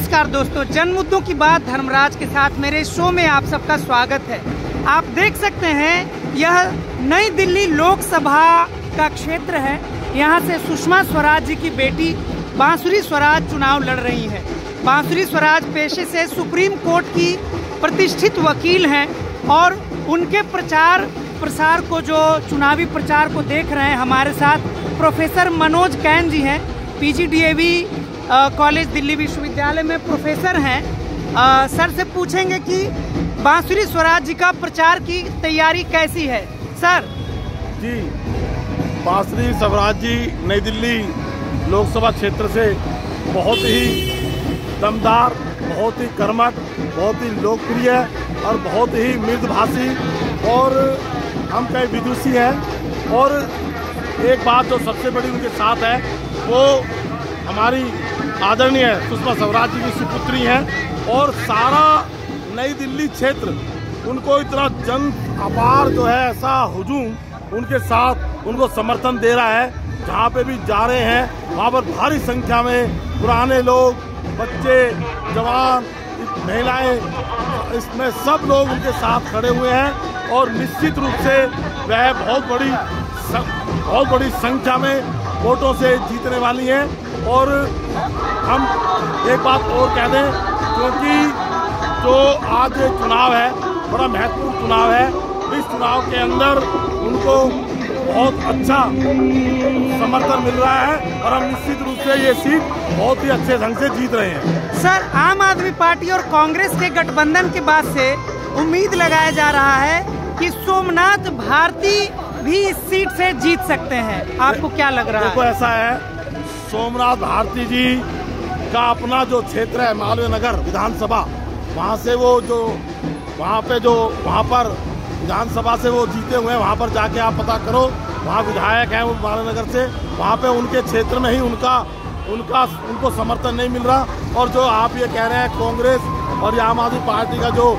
नमस्कार दोस्तों, जन मुद्दों की बात धर्मराज के साथ मेरे शो में आप सबका स्वागत है। आप देख सकते हैं यह नई दिल्ली लोकसभा का क्षेत्र है। यहाँ से सुषमा स्वराज जी की बेटी बांसुरी स्वराज चुनाव लड़ रही है। बांसुरी स्वराज पेशे से सुप्रीम कोर्ट की प्रतिष्ठित वकील हैं और उनके प्रचार प्रसार को, जो चुनावी प्रचार को देख रहे हैं, हमारे साथ प्रोफेसर मनोज कैन जी हैं। PGDAV कॉलेज दिल्ली विश्वविद्यालय में प्रोफेसर हैं। सर से पूछेंगे कि बांसुरी स्वराज जी का प्रचार की तैयारी कैसी है। सर जी, बांसुरी स्वराज जी नई दिल्ली लोकसभा क्षेत्र से बहुत ही दमदार, बहुत ही कर्मठ, बहुत ही लोकप्रिय और बहुत ही मृदुभाषी और हम कई विदुषी हैं। और एक बात जो सबसे बड़ी उनके साथ है, वो हमारी आदरणीय सुषमा स्वराज जी की सुपुत्री हैं और सारा नई दिल्ली क्षेत्र उनको इतना जन अपार जो है ऐसा हुजूम उनके साथ उनको समर्थन दे रहा है। जहाँ पे भी जा रहे हैं वहाँ पर भारी संख्या में पुराने लोग, बच्चे, जवान, महिलाएं, इसमें सब लोग उनके साथ खड़े हुए हैं और निश्चित रूप से वह बहुत बड़ी संख्या में वोटों से जीतने वाली हैं। और हम एक बात और कह दें, क्योंकि जो आज ये चुनाव है बड़ा महत्वपूर्ण चुनाव है, इस चुनाव के अंदर उनको बहुत अच्छा समर्थन मिल रहा है और हम निश्चित रूप से ये सीट बहुत ही अच्छे ढंग से जीत रहे हैं। सर, आम आदमी पार्टी और कांग्रेस के गठबंधन के बाद से उम्मीद लगाया जा रहा है कि सोमनाथ भारती भी इस सीट से जीत सकते हैं। आपको क्या लग रहा है? देखो, ऐसा है, सोमनाथ भारती जी का अपना जो क्षेत्र है मालवीय नगर विधानसभा, वहाँ से वो जो वहाँ पर विधानसभा से वो जीते हुए हैं। वहाँ पर जाके आप पता करो, वहाँ विधायक हैं वो मालवीय नगर से, वहाँ पे उनके क्षेत्र में ही उनको समर्थन नहीं मिल रहा। और जो आप ये कह रहे हैं कांग्रेस और आम आदमी पार्टी का जो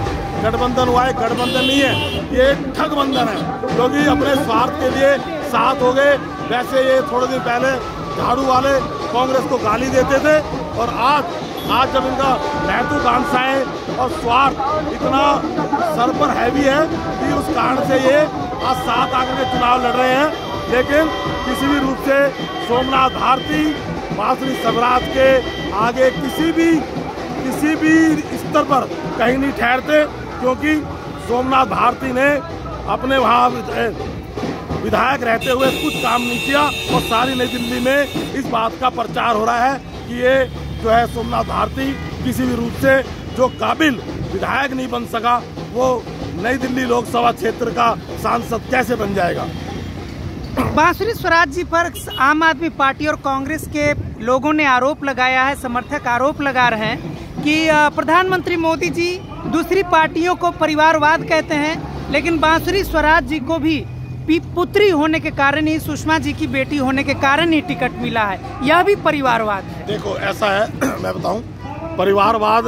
गठबंधन हुआ है, गठबंधन नहीं है, ये ठगबंधन है, क्योंकि अपने स्वार्थ के लिए साथ हो गए। वैसे ये थोड़े दिन पहले झाड़ू वाले कांग्रेस को गाली देते थे और आज जब इनका महत्वाकांक्षाएं और स्वार्थ इतना सर पर हैवी है कि उस कारण से ये आज साथ आकर के चुनाव लड़ रहे हैं। लेकिन किसी भी रूप से सोमनाथ भारती बांसुरी स्वराज के आगे किसी भी स्तर पर कहीं नहीं ठहरते, क्योंकि सोमनाथ भारती ने अपने वहाँ विधायक रहते हुए कुछ काम नहीं किया और सारी नई दिल्ली में इस बात का प्रचार हो रहा है कि ये जो है सोमनाथ भारती किसी भी रूप से जो काबिल विधायक नहीं बन सका, वो नई दिल्ली लोकसभा क्षेत्र का सांसद कैसे बन जाएगा। बांसुरी स्वराज जी पर आम आदमी पार्टी और कांग्रेस के लोगों ने आरोप लगाया है, समर्थक आरोप लगा रहे हैं कि प्रधानमंत्री मोदी जी दूसरी पार्टियों को परिवारवाद कहते हैं, लेकिन बांसुरी स्वराज जी को भी पुत्री होने के कारण ही, सुषमा जी की बेटी होने के कारण ही टिकट मिला है। यह भी परिवारवाद है। देखो, ऐसा है, मैं बताऊं, परिवारवाद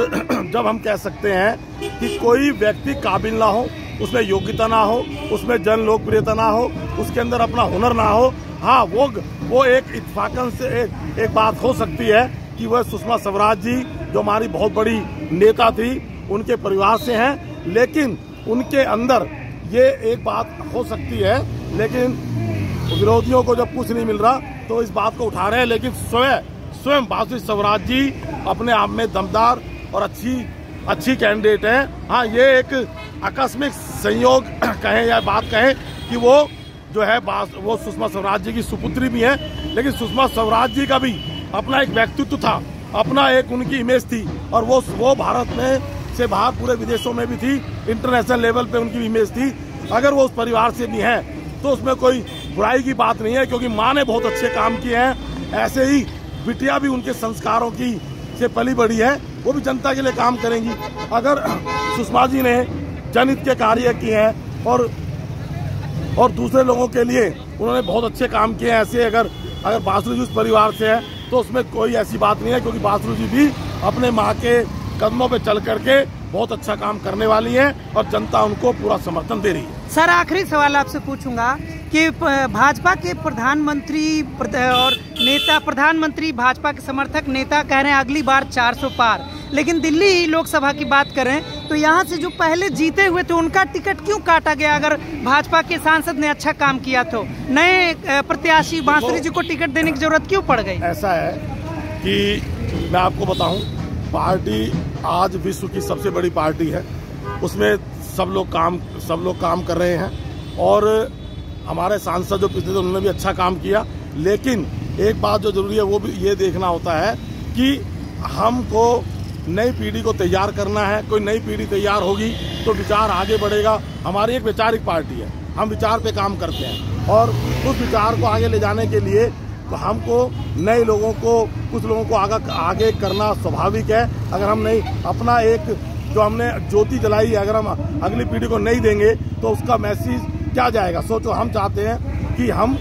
जब हम कह सकते हैं कि कोई व्यक्ति काबिल ना हो, उसमें योग्यता ना हो, उसमें जन लोकप्रियता ना हो, उसके अंदर अपना हुनर ना हो, हाँ, वो एक इत्तेफाकन से एक बात हो सकती है कि वह सुषमा स्वराज जी जो हमारी बहुत बड़ी नेता थी, उनके परिवार से हैं। लेकिन उनके अंदर ये एक बात हो सकती है, लेकिन विरोधियों को जब कुछ नहीं मिल रहा तो इस बात को उठा रहे हैं। लेकिन स्वयं बांसुरी स्वराज जी अपने आप में दमदार और अच्छी कैंडिडेट हैं। हाँ, ये एक आकस्मिक संयोग कहें या बात कहें कि वो जो है वो सुषमा स्वराज जी की सुपुत्री भी हैं, लेकिन सुषमा स्वराज जी का भी अपना एक व्यक्तित्व था, अपना एक उनकी इमेज थी और वो भारत में से बाहर पूरे विदेशों में भी थी, इंटरनेशनल लेवल पे उनकी इमेज थी। अगर वो उस परिवार से भी हैं तो उसमें कोई बुराई की बात नहीं है, क्योंकि माँ ने बहुत अच्छे काम किए हैं। ऐसे ही बिटिया भी उनके संस्कारों की से पली बड़ी है, वो भी जनता के लिए काम करेंगी। अगर सुषमा जी ने जनहित के कार्य किए हैं और दूसरे लोगों के लिए उन्होंने बहुत अच्छे काम किए हैं, ऐसे अगर बांसुरी जी उस परिवार से है तो उसमें कोई ऐसी बात नहीं है, क्योंकि बांसुरी जी भी अपने माँ के कदमों पे चल करके बहुत अच्छा काम करने वाली हैं और जनता उनको पूरा समर्थन दे रही है। सर, आखिरी सवाल आपसे पूछूंगा कि भाजपा के प्रधानमंत्री और नेता, प्रधानमंत्री भाजपा के समर्थक नेता कह रहे हैं अगली बार 400 पार, लेकिन दिल्ली लोकसभा की बात करें तो यहाँ से जो पहले जीते हुए थे उनका टिकट क्यों काटा गया? अगर भाजपा के सांसद ने अच्छा काम किया तो नए प्रत्याशी बांसुरी जी को टिकट देने की जरूरत क्यों पड़ गई? ऐसा है कि मैं आपको बताऊं, पार्टी आज विश्व की सबसे बड़ी पार्टी है, उसमें सब लोग काम कर रहे हैं और हमारे सांसद जो पिछले थे उन्होंने भी अच्छा काम किया। लेकिन एक बात जो जरूरी है वो भी ये देखना होता है कि हमको नई पीढ़ी को तैयार करना है। कोई नई पीढ़ी तैयार होगी तो विचार आगे बढ़ेगा। हमारी एक वैचारिक पार्टी है, हम विचार पे काम करते हैं और उस विचार को आगे ले जाने के लिए तो हमको नए लोगों को, कुछ लोगों को आगे करना स्वाभाविक है। अगर हम नहीं अपना एक जो हमने ज्योति जलाई है, अगर हम अगली पीढ़ी को नहीं देंगे तो उसका मैसेज क्या जाएगा? सोचो, हम चाहते हैं कि हम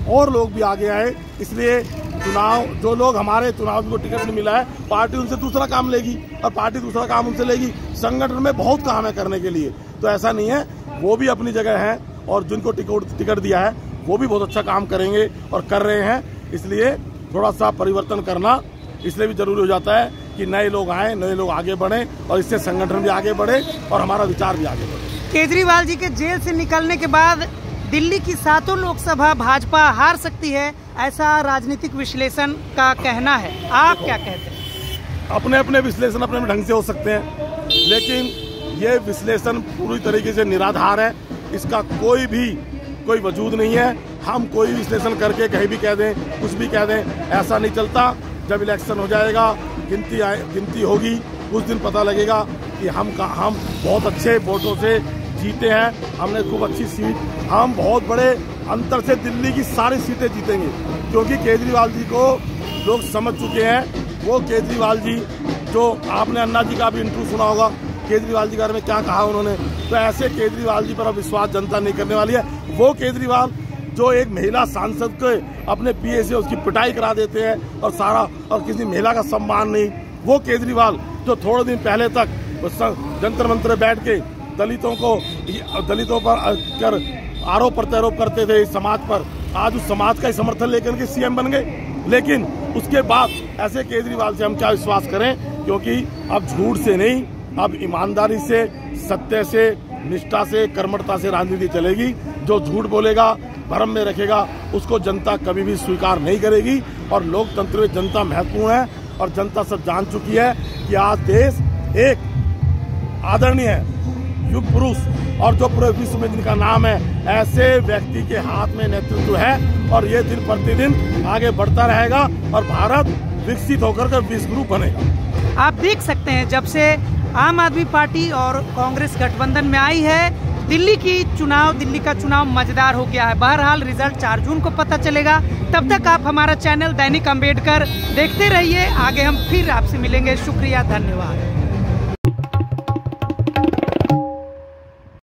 और लोग भी आगे आए। इसलिए चुनाव, जो लोग हमारे चुनाव को टिकट नहीं मिला है, पार्टी उनसे दूसरा काम लेगी और पार्टी दूसरा काम उनसे लेगी। संगठन में बहुत काम है करने के लिए, तो ऐसा नहीं है, वो भी अपनी जगह है और जिनको टिकट दिया है वो भी बहुत अच्छा काम करेंगे और कर रहे हैं। इसलिए थोड़ा सा परिवर्तन करना इसलिए भी जरूरी हो जाता है कि नए लोग आए, नए लोग आगे बढ़े और इससे संगठन भी आगे बढ़े और हमारा विचार भी आगे बढ़े। केजरीवाल जी के जेल से निकलने के बाद दिल्ली की 7 लोकसभा भाजपा हार सकती है, ऐसा राजनीतिक विश्लेषण का कहना है। आप क्या कहते हैं? अपने अपने विश्लेषण अपने ढंग से हो सकते हैं, लेकिन ये विश्लेषण पूरी तरीके से निराधार है। इसका कोई वजूद नहीं है। हम कोई विश्लेषण करके कहीं भी कह दें, कुछ भी कह दें, ऐसा नहीं चलता। जब इलेक्शन हो जाएगा, गिनती होगी, उस दिन पता लगेगा कि हम बहुत अच्छे वोटों से जीते हैं। हमने खूब अच्छी सीट, हम बहुत बड़े अंतर से दिल्ली की सारी सीटें जीतेंगे, क्योंकि केजरीवाल जी को लोग समझ चुके हैं। वो केजरीवाल जी जो आपने अन्ना जी का भी इंटरव्यू सुना होगा, केजरीवाल जी के बारे में क्या कहा उन्होंने, तो ऐसे केजरीवाल जी पर अब विश्वास जनता नहीं करने वाली है। वो केजरीवाल जो एक महिला सांसद के अपने पीए से उसकी पिटाई करा देते हैं और किसी महिला का सम्मान नहीं, वो केजरीवाल जो थोड़े दिन पहले तक जंतर मंतर बैठ के दलितों पर आरोप प्रत्यारोप करते थे इस समाज पर, आज उस समाज का समर्थन लेकर के सीएम बन गए। लेकिन उसके बाद ऐसे केजरीवाल से हम क्या विश्वास करें, क्योंकि अब झूठ से नहीं, अब ईमानदारी से, सत्य से, निष्ठा से, कर्मठता से राजनीति चलेगी। जो झूठ बोलेगा, भ्रम में रखेगा, उसको जनता कभी भी स्वीकार नहीं करेगी। और लोकतंत्र में जनता महत्वपूर्ण है और जनता सब जान चुकी है कि आज देश एक आदरणीय युग पुरुष और जो पूरे विश्व में जिनका नाम है, ऐसे व्यक्ति के हाथ में नेतृत्व है और ये दिन प्रतिदिन आगे बढ़ता रहेगा और भारत विकसित होकर के विश्व गुरु बनेगा। आप देख सकते हैं, जब से आम आदमी पार्टी और कांग्रेस गठबंधन में आई है, दिल्ली का चुनाव मजेदार हो गया है। बहरहाल रिजल्ट 4 जून को पता चलेगा। तब तक आप हमारा चैनल दैनिक अंबेडकर देखते रहिए। आगे हम फिर आपसे मिलेंगे। शुक्रिया, धन्यवाद।